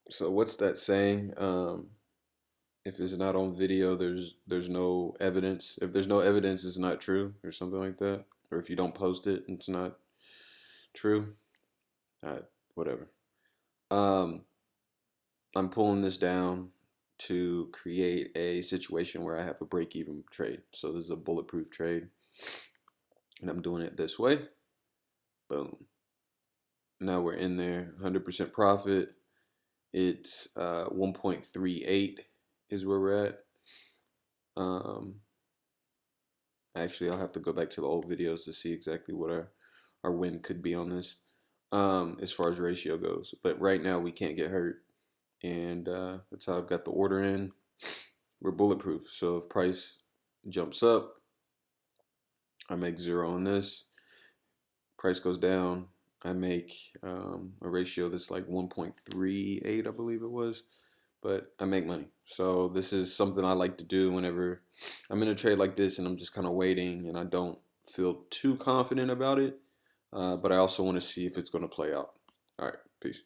So what's that saying? If it's not on video, there's no evidence. If there's no evidence, it's not true, or something like that. Or if you don't post it, it's not true. Uh, Whatever. Um, I'm pulling this down to create a situation where I have a break-even trade. So this is a bulletproof trade, and I'm doing it this way. Boom. Now we're in there, 100% profit. It's 1.38 is where we're at. Um, Actually, I'll have to go back to the old videos to see exactly what our win could be on this, as far as ratio goes. But right now we can't get hurt, and that's how I've got the order in. We're bulletproof, so if price jumps up, I make zero on this. Price goes down, I make a ratio that's like 1.38, I believe it was, but I make money. So this is something I like to do whenever I'm in a trade like this and I'm just kind of waiting and I don't feel too confident about it. But I also want to see if it's going to play out. All right, peace.